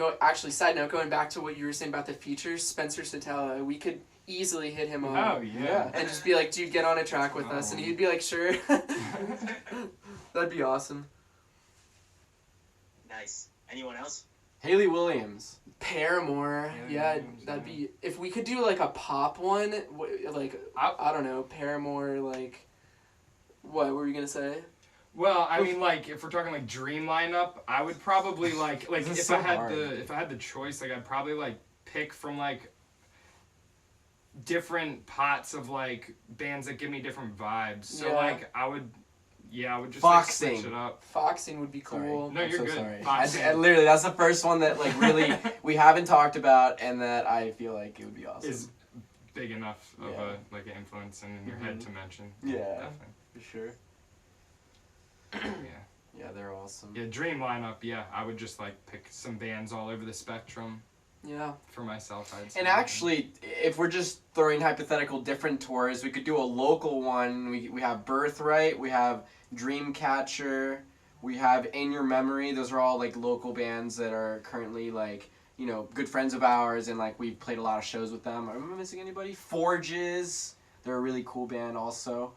side note, going back to what you were saying about the features, Spencer Satella, we could easily hit him on.
Oh yeah.
And just be like, dude, get on a track with us, and he'd be like, sure. That'd be awesome.
Nice. Anyone else?
Haley Williams.
Paramore,
Yeah,
that'd be if we could do like a pop one, like I don't know, Paramore, like what were you gonna say?
Well, I mean, like if we're talking like dream lineup, I would probably like
This is
if
so
I had
hard.
the choice, like I'd probably like pick from like different pots of like bands that give me different vibes. So
Yeah.
like I would just
Foxing.
like switch it up.
Foxing would be cool.
No,
I'm
you're
so
good.
sorry.
Foxing.
I literally, that's the first one that like really we haven't talked about, and that I feel like it would be awesome.
Is big enough of
Yeah.
a like an influence in your head to mention.
Yeah.
Definitely.
For sure.
Yeah.
Yeah, they're awesome.
Yeah, dream lineup, yeah. I would just like pick some bands all over the spectrum
Yeah.
for myself, I'd say.
And actually, if we're just throwing hypothetical different tours, we could do a local one. We have Birthright, we have Dreamcatcher, we have In Your Memory. Those are all like local bands that are currently like, good friends of ours, and like we've played a lot of shows with them. Am I missing anybody? Forges, they're a really cool band also.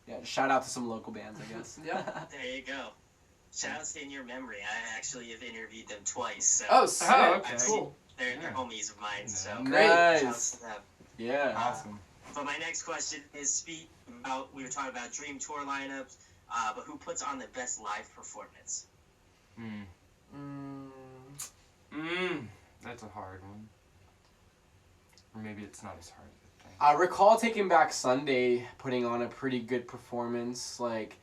Yeah, shout out to some local bands, I guess.
Yeah.
There you go. Shout out to In Your Memory. I actually have interviewed them twice. So
Oh, sick.
Oh, okay.
Cool.
they're
Yeah.
homies of mine. So
Nice.
shout out to them.
Yeah.
Awesome.
But my next question is we were talking about dream tour lineups, but who puts on the best live performance?
That's a hard one. Or maybe it's not as hard as I think.
I recall Taking Back Sunday putting on a pretty good performance. Like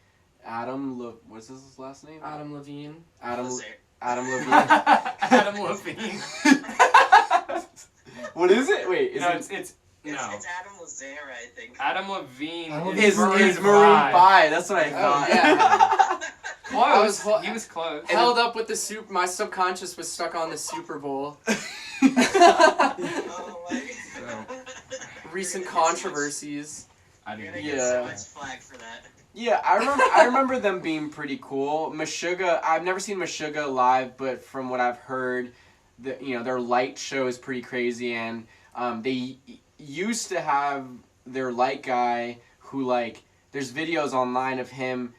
what's his last name?
Adam Levine.
Adam
Was there-
Levine.
Adam Levine.
What is it? Wait, is
No,
it?
it's
It's
no.
Adam Lazare, I think.
Adam Levine
Adam
is
Is
Maroon
Maroon
5.
5. That's what I
Oh
thought.
yeah.
Close.
I was
He was close.
Held up with the my subconscious was stuck on the Super Bowl.
Oh my
So,
Recent controversies.
I
You're
didn't
gonna get
Yeah.
so much flack for that.
Yeah, I remember them being pretty cool. Meshuggah, I've never seen Meshuggah live, but from what I've heard, their light show is pretty crazy, and they used to have their light guy who like there's videos online of him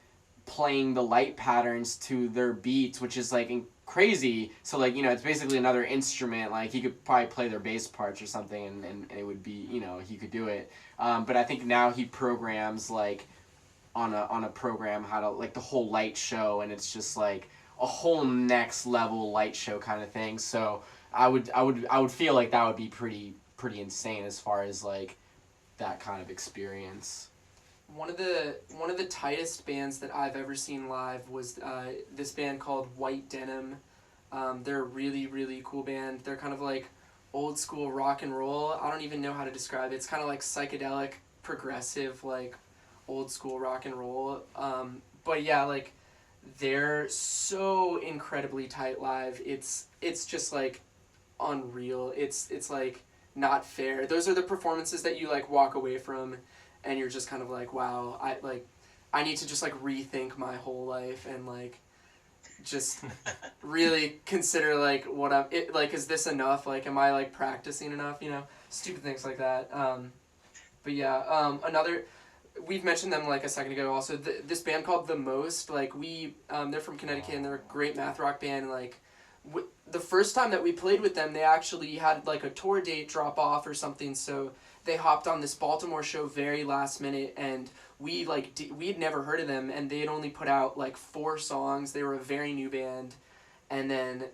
playing the light patterns to their beats, which is like crazy. So like it's basically another instrument. Like he could probably play their bass parts or something, and it would be he could do it. But I think now he programs like on a program how to like the whole light show, and it's just like a whole next level light show kind of thing. So I would feel like that would be pretty insane as far as like that kind of experience.
one of the tightest bands that I've ever seen live was this band called White Denim. They're a really, really cool band. They're kind of like old school rock and roll. I don't even know how to describe it. It's kind of like psychedelic, progressive, like old school rock and roll. But yeah, like they're so incredibly tight live. It's just like unreal. It's like not fair. Those are the performances that you like walk away from and you're just kind of like, wow, I need to just like rethink my whole life and like just really consider like is this enough? Like, am I like practicing enough? You know, stupid things like that. But yeah, we've mentioned them like a second ago. Also, this band called The Most. Like they're from Connecticut and they're a great math rock band. And, like the first time that we played with them, they actually had like a tour date drop off or something. So they hopped on this Baltimore show very last minute, and we had never heard of them, and they had only put out like 4 songs. They were a very new band, and then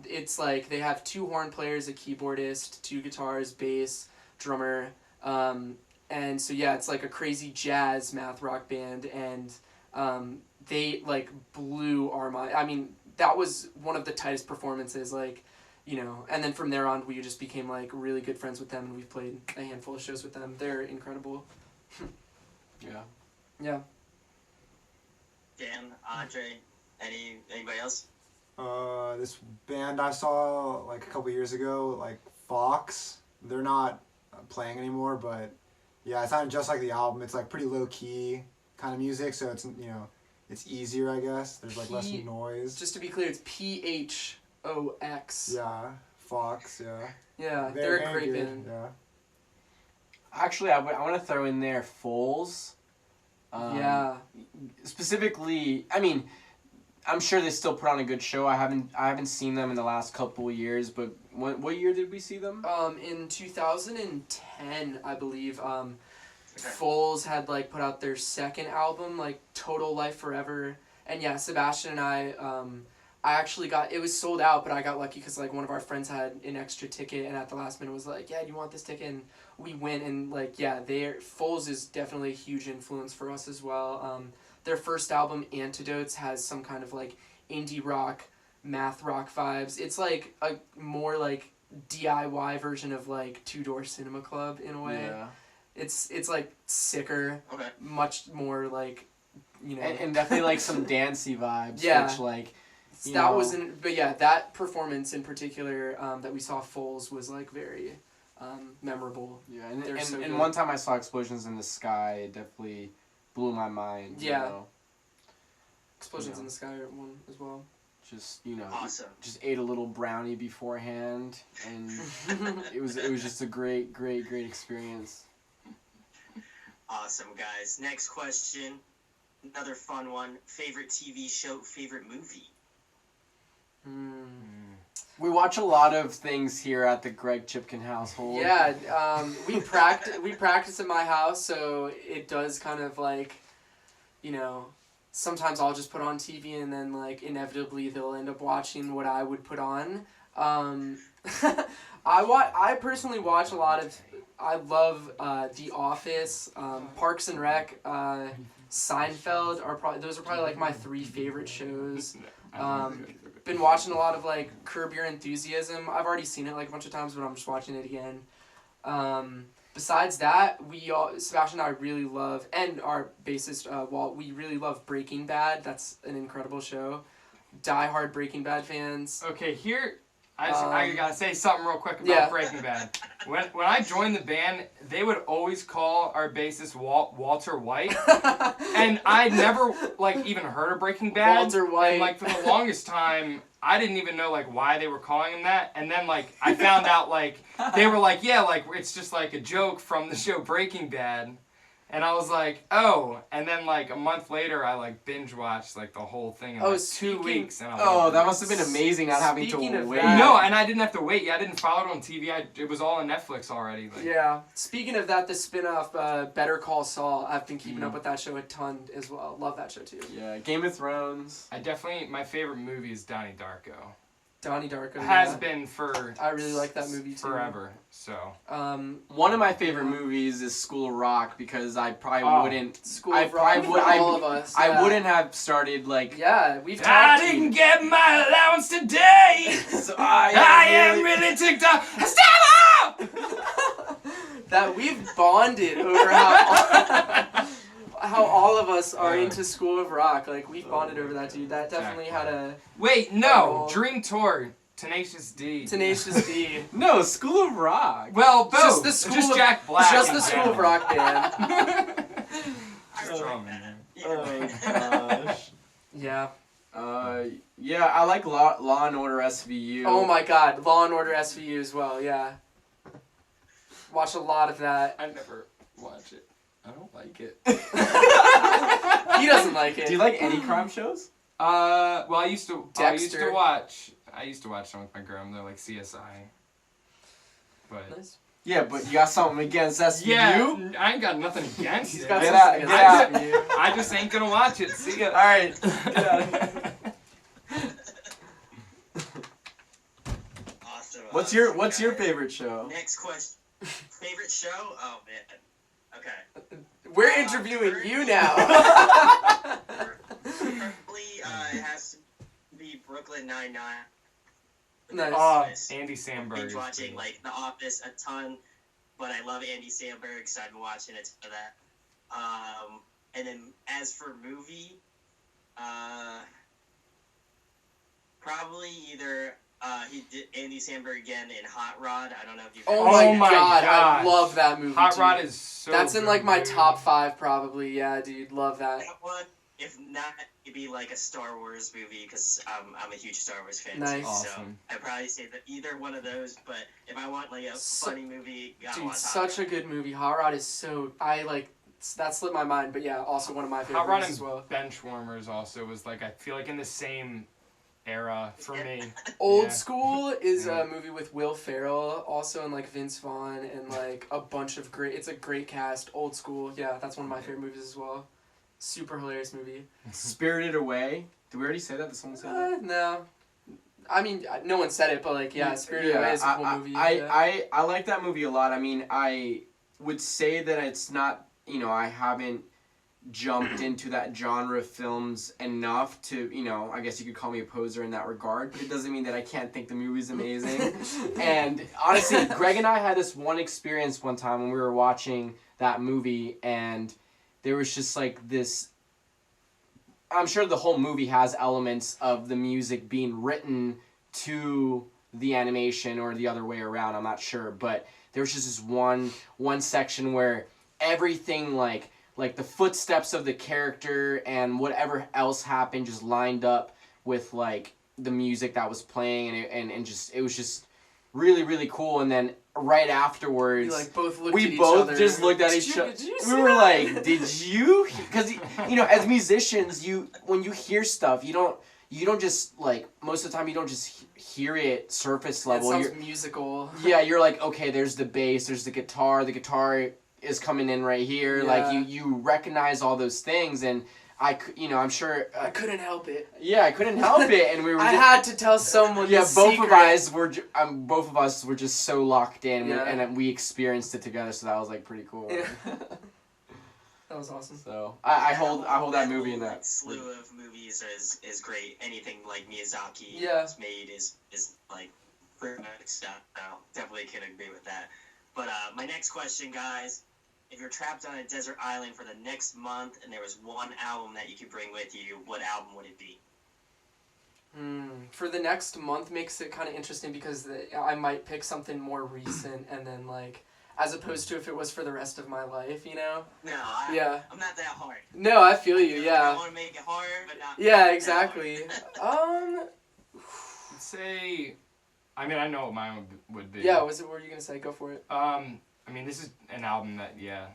it's like they have 2 horn players, a keyboardist, 2 guitars, bass, drummer, and so yeah, it's like a crazy jazz math rock band, and they like blew our mind. I mean, that was one of the tightest performances, like. You know, and then from there on, we just became like really good friends with them, and we've played a handful of shows with them. They're incredible.
Yeah.
Yeah.
Dan, Andre, anybody else?
This band I saw like a couple years ago, like Fox. They're not playing anymore, but yeah, it sounded just like the album. It's like pretty low key kind of music, so it's it's easier, I guess. There's like less noise.
Just to be clear, it's PHOX.
Yeah, Fox. Yeah.
Yeah, they're a great band.
Yeah.
Actually, I want to throw in there Foals.
Yeah.
Specifically, I mean, I'm sure they still put on a good show. I haven't seen them in the last couple of years, but what year did we see them?
In 2010, I believe. Foals had like put out their second album, like Total Life Forever, and yeah, Sebastian and I actually it was sold out, but I got lucky because like one of our friends had an extra ticket, and at the last minute was like, yeah, do you want this ticket? And we went, and like, yeah, Foals is definitely a huge influence for us as well. Their first album, Antidotes, has some kind of like indie rock, math rock vibes. It's like a more like DIY version of like Two Door Cinema Club in a way.
Yeah.
It's like sicker,
Okay.
much more like, you know,
And definitely like some dancey vibes.
Yeah.
Which like.
But yeah, that performance in particular that we saw Foals was like very memorable.
Yeah,
and
one time I saw Explosions in the Sky, it definitely blew my mind.
Yeah.
You know?
Explosions in the Sky are one as well.
Just
Awesome.
just ate a little brownie beforehand, and it was just a great experience.
Awesome, guys. Next question, another fun one. Favorite TV show, favorite movie?
We watch a lot of things here at the Greg Chipkin household.
Yeah, we practice at my house, so it does kind of like, you know, sometimes I'll just put on TV and then like inevitably they'll end up watching what I would put on. I personally watch a lot of. I love The Office, Parks and Rec, Seinfeld those are probably like my 3 favorite shows. Been watching a lot of like Curb Your Enthusiasm. I've already seen it like a bunch of times, but I'm just watching it again. Besides that, Sebastian and I really love, and our bassist Walt, we really love Breaking Bad. That's an incredible show. Die-hard Breaking Bad fans.
Okay, here I gotta say something real quick about Breaking Bad. When I joined the band, they would always call our bassist Walter White, and I never like even heard of Breaking Bad.
Walter White.
And like for the longest time, I didn't even know like why they were calling him that. And then like I found out like they were like, yeah, like it's just like a joke from the show Breaking Bad. And I was like, oh. And then like a month later, I like binge watched like the whole thing in like 2 weeks. And I was like,
that must have been amazing not having to
Speaking of
wait.
that-
no, and I didn't have to wait. Yeah, I didn't follow it on TV. It was all on Netflix already. Like.
Yeah. Speaking of that, the spin-off Better Call Saul, I've been keeping up with that show a ton as well. Love that show too.
Yeah, Game of Thrones.
My favorite movie is Donnie Darko.
Donnie Darko
has been for.
I really like that movie too.
Forever. So.
One of my favorite movies is School of Rock because I probably wouldn't.
School of Rock for all of us. Yeah.
I wouldn't have started like.
Yeah, we've talked.
I didn't get my allowance today,
So
I am really ticked off. Stop!
That we've bonded over how all of us are into School of Rock. Like we've bonded over that, dude. That definitely had a.
Wait, no, Dream Tour. Tenacious D.
Tenacious D.
No, School of Rock.
Well, both.
Just the School
just
of
Jack Black.
Just the School of Rock band.
Oh man.
Gosh.
Yeah.
Yeah, I like Law and Order SVU.
Oh my God, Law and Order SVU as well. Yeah. Watch a lot of that.
I never watch it. I don't like it.
He doesn't like it.
Do you like any crime shows?
Well, I used to
Dexter.
watch some with my grandmother, like CSI. But
Nice.
Yeah, but you got something against SVU?
yeah, I ain't got nothing against
He's
it.
got
Get
something
out,
against
get out.
SVU.
I just ain't gonna watch it. See ya.
All right. Get out of here.
Awesome.
What's your
Okay.
favorite show?
Next question. Favorite show? Oh man. Okay.
We're interviewing you now.
Probably it has to be Brooklyn Nine-Nine.
Nice.
Andy Samberg.
Binge watching like The Office a ton, but I love Andy Samberg, so I've been watching a ton of that. And then as for movie, probably either he did Andy Samberg again in Hot Rod. I don't know if you've.
Oh
Oh
my
my
God, I
gosh.
love that movie.
Hot
dude.
Rod is so.
That's in
good,
like my
dude.
top 5 probably. Yeah, dude, love that.
That one, if not, it'd be like a Star Wars movie because I'm a huge Star Wars fan.
Nice.
Too, so
Awesome.
I'd probably say that either one of those. But if I want like a funny movie, gotta
Dude,
watch Hot
such
Rod.
a good movie. Hot Rod is so that slipped my mind, but yeah, also one of my
Hot Rod
favorites
and
as well.
Benchwarmers also was like, I feel like in the same era for me.
Old
Yeah.
School is
Yeah.
a movie with Will Ferrell, also, and like Vince Vaughn, and like a bunch of it's a great cast. Old School, yeah, that's one of my favorite movies as well. Super hilarious movie.
Spirited Away. Did we already say that? Did someone say that?
No. I mean, no one said it, but like, yeah, Spirited Away is a cool movie.
I like that movie a lot. I mean, I would say that it's not, I haven't jumped into that genre of films enough to, I guess you could call me a poser in that regard, but it doesn't mean that I can't think the movie's amazing. And honestly, Greg and I had this one experience one time when we were watching that movie, and there was just like this, I'm sure the whole movie has elements of the music being written to the animation or the other way around, I'm not sure, but there was just this one section where everything like the footsteps of the character and whatever else happened just lined up with like the music that was playing, and just it was just really, really cool. And then right afterwards,
We like both looked
we
at each
both
other.
just looked at each other.
Did you
We
see
were
that?
like, "Did you?" Because as musicians, when you hear stuff, you don't just like most of the time you don't just hear it surface
It
level.
sounds musical.
Yeah, you're like, okay, there's the bass, there's the guitar is coming in right here.
Yeah.
Like you recognize all those things, and I'm sure.
I couldn't help it.
Yeah, I couldn't help it, and we were.
I had to tell someone.
Yeah,
the
both
secret.
both of us were just so locked in,
Yeah.
and we experienced it together. So that was like pretty cool.
Yeah. That was awesome.
So I hold that movie in
whole,
that.
like, slew of movies is great. Anything like Miyazaki
Yeah.
is made is like pretty much stuff. So definitely can agree with that. But my next question, guys, if you're trapped on a desert island for the next month and there was one album that you could bring with you, what album would it be?
For the next month makes it kind of interesting because I might pick something more recent, and then like as opposed to if it was for the rest of my life,
No,
Yeah.
I'm not that hard.
No, I feel you.
I
Yeah.
want to make it hard, but not.
Yeah,
that
exactly.
hard.
Say, I mean, I know what mine would be.
Yeah. What were you gonna say? Go for it.
I mean, this is an album that, yeah.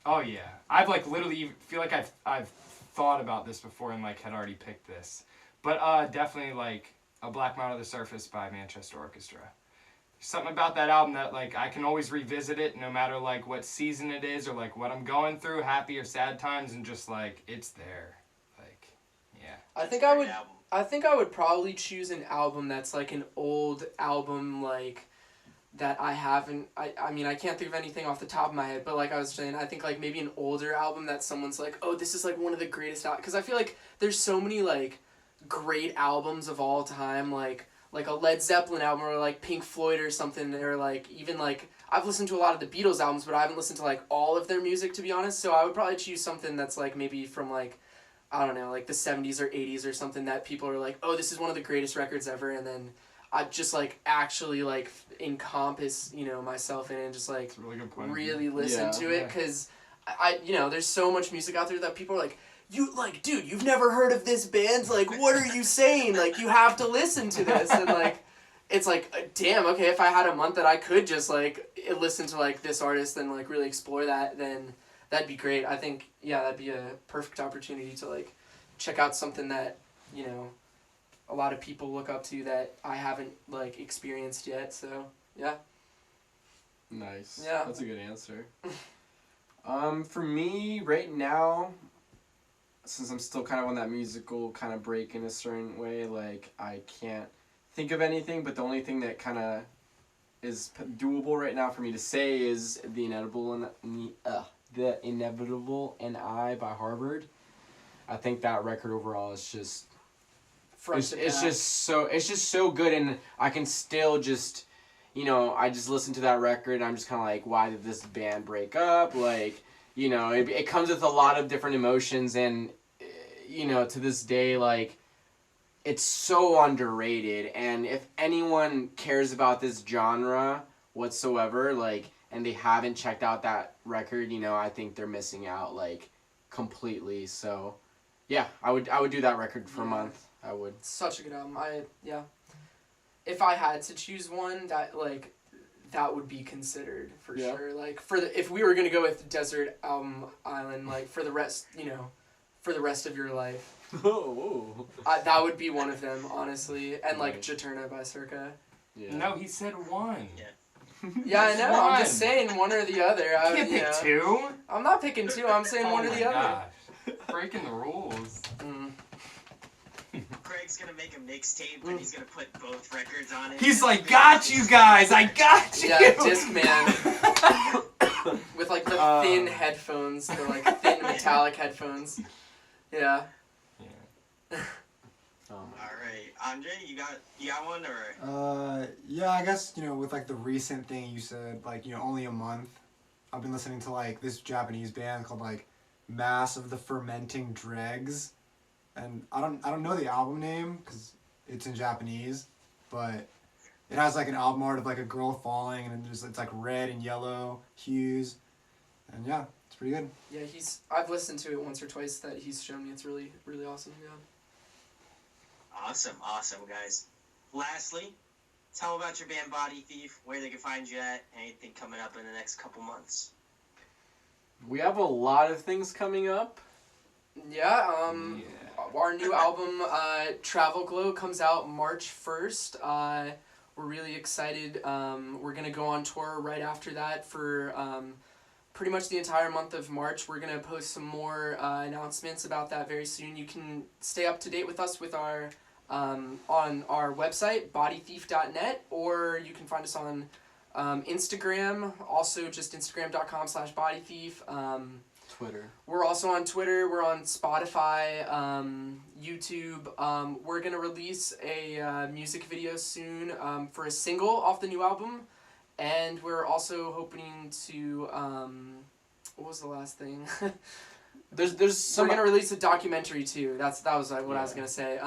Oh yeah, I've like literally feel like I've thought about this before and like had already picked this, but definitely like A Black Mound of the Surface by Manchester Orchestra. There's something about that album that like I can always revisit it no matter like what season it is or like what I'm going through, happy or sad times, and just like it's there, like yeah.
I think
That's
I
a
would.
great album.
I think I would probably choose an album that's like an old album, like that I haven't. I mean, I can't think of anything off the top of my head, but like I was saying, I think like maybe an older album that someone's like, oh, this is like one of the greatest albums. Because I feel like there's so many like great albums of all time, like a Led Zeppelin album or like Pink Floyd or something, or like even like I've listened to a lot of the Beatles albums, but I haven't listened to like all of their music, to be honest. So I would probably choose something that's like maybe from like, I don't know, like the 70s or 80s or something that people are like, oh, this is one of the greatest records ever, and then I just like actually like encompass, you know, myself in it and just like
That's a really good point.
really listen
Yeah.
to it, because you know, there's so much music out there that people are like, you like, dude, you've never heard of this band? Like, what are you saying? Like, you have to listen to this. And like, it's like, damn, okay, if I had a month that I could just like listen to like this artist and like really explore that, then that'd be great. I think, yeah, that'd be a perfect opportunity to like check out something that, you know, a lot of people look up to that I haven't like experienced yet. So yeah.
Nice.
Yeah.
That's a good answer. For me, right now, since I'm still kind of on that musical kind of break in a certain way, like, I can't think of anything, but the only thing that kind of is doable right now for me to say is The Inevitable and I by Harvard. I think that record overall is just it's just so good, and I can still just, you know, I just listen to that record and I'm just kind of like, why did this band break up? Like, you know, it comes with a lot of different emotions, and, you know, to this day, like, it's so underrated, and if anyone cares about this genre whatsoever, like, and they haven't checked out that record, you know, I think they're missing out, like, completely. So yeah, I would do that record for a month. I would.
Such a good album. If I had to choose one, that would be considered for sure. Like, if we were gonna go with Desert Island, like for the rest of your life,
Whoa.
that would be one of them, honestly. And like
Right.
Jaturna by Circa.
Yeah.
No, he said one.
Yeah, I know. I'm
One.
just saying one or the other.
You can't pick two.
I'm not picking two. I'm saying one or the other.
Gosh. Breaking the rules.
Craig's gonna make a mixtape and he's gonna put both records on it.
He's like, got you guys, I got you.
Yeah, Discman. With like the thin headphones, the like thin metallic headphones. Yeah.
Alright, Andre, you got one, or?
Yeah, I guess, you know, with like the recent thing you said, like, you know, only a month, I've been listening to like this Japanese band called like Mass of the Fermenting Dregs, and I don't know the album name because it's in Japanese, but it has like an album art of like a girl falling, and it's like red and yellow hues, and yeah, it's pretty good.
Yeah, I've listened to it once or twice that he's shown me. It's really, really awesome. Yeah.
Awesome, guys. Lastly, tell them about your band Body Thief, where they can find you at, anything coming up in the next couple months.
We have a lot of things coming up.
Yeah, our new album, Travel Glow, comes out March 1st. We're really excited. We're going to go on tour right after that for pretty much the entire month of March. We're going to post some more announcements about that very soon. You can stay up to date with us with our on our website, bodythief.net, or you can find us on Instagram, also just instagram.com/bodythief.
Twitter.
We're also on Twitter. We're on Spotify, YouTube. We're going to release a music video soon for a single off the new album. And we're also hoping to, what was the last thing?
There's some.
We're going to release a documentary too. That was what I was going to say.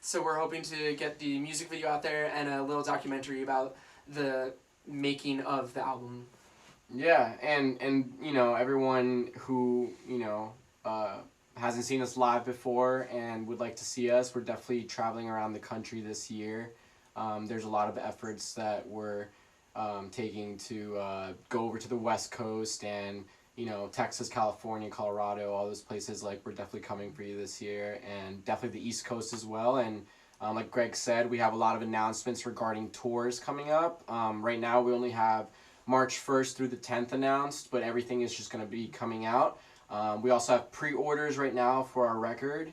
So we're hoping to get the music video out there and a little documentary about the making of the album.
Yeah, and you know, everyone who, you know, hasn't seen us live before and would like to see us, we're definitely traveling around the country this year. There's a lot of efforts that we're taking to go over to the West Coast and, you know, Texas, California, Colorado, all those places. Like, we're definitely coming for you this year, and definitely the East Coast as well. And like Greg said, we have a lot of announcements regarding tours coming up. Right now we only have March 1st through the 10th announced, but everything is just going to be coming out. We also have pre-orders right now for our record,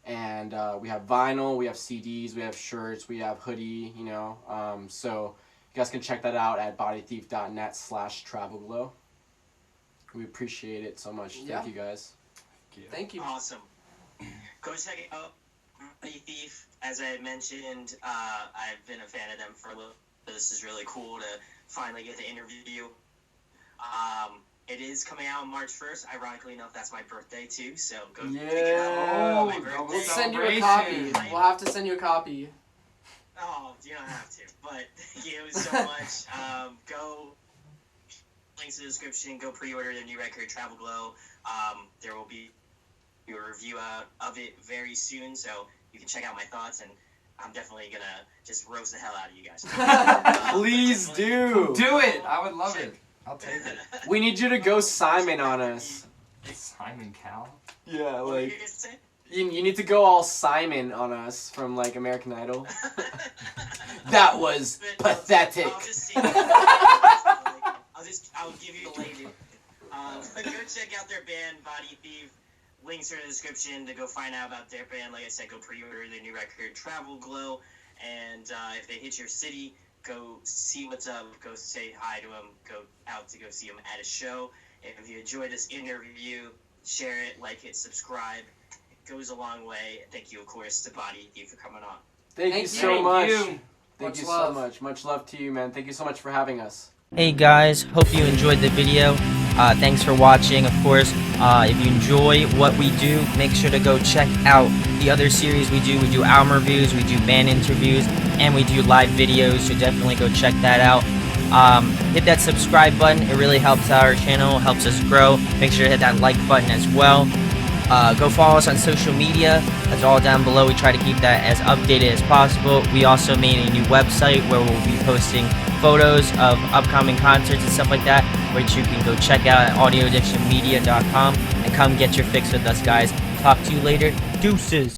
And we have vinyl, we have CDs, we have shirts, we have hoodie, you know. So you guys can check that out at bodythief.net/travelglow. We appreciate it so much.
Yeah.
Thank you guys.
Thank you.
Awesome. Go check it out. Body Thief, as I mentioned, I've been a fan of them for a little. This is really cool to finally get the interview. It is coming out on March 1st. Ironically enough, that's my birthday too. So go check it out.
Oh,
My birthday.
We'll send you a
Celebration.
copy. We'll have to send you a copy.
Oh, you don't have to. But thank you so much. Go. Links in the description. Go pre-order their new record, Travel Glow. There will be a review of it very soon, so you can check out my thoughts, and I'm definitely gonna just roast the hell out of you guys.
Please do.
Do it. I would love it. I'll take it.
We need you to go Simon on us.
Simon Cowell.
Yeah,
What were you
like
gonna say?
you need to go all Simon on us from like American Idol. That was pathetic.
I'll just say, I'll give you a lady. Go check out their band, Body Thief. Links are in the description to go find out about their band. Like I said, go pre-order their new record, Travel Glow. And if they hit your city, go see what's up. Go say hi to them. Go out to go see them at a show. If you enjoyed this interview, share it, like it, subscribe. It goes a long way. Thank you, of course, to Body Thief for coming on.
Thank you
Thank
so
you.
much.
Thank
Thank
Much
you
love.
so much. Much love to you, man. Thank you so much for having us.
Hey guys, hope you enjoyed the video. Thanks for watching, of course. If you enjoy what we do, make sure to go check out the other series we do. We do album reviews, we do band interviews, and we do live videos, so definitely go check that out. Hit that subscribe button. It really helps our channel, helps us grow. Make sure to hit that like button as well. Go follow us on social media. That's all down below. We try to keep that as updated as possible. We also made a new website where we'll be posting photos of upcoming concerts and stuff like that, which you can go check out at audioaddictionmedia.com and come get your fix with us, guys. Talk to you later. Deuces.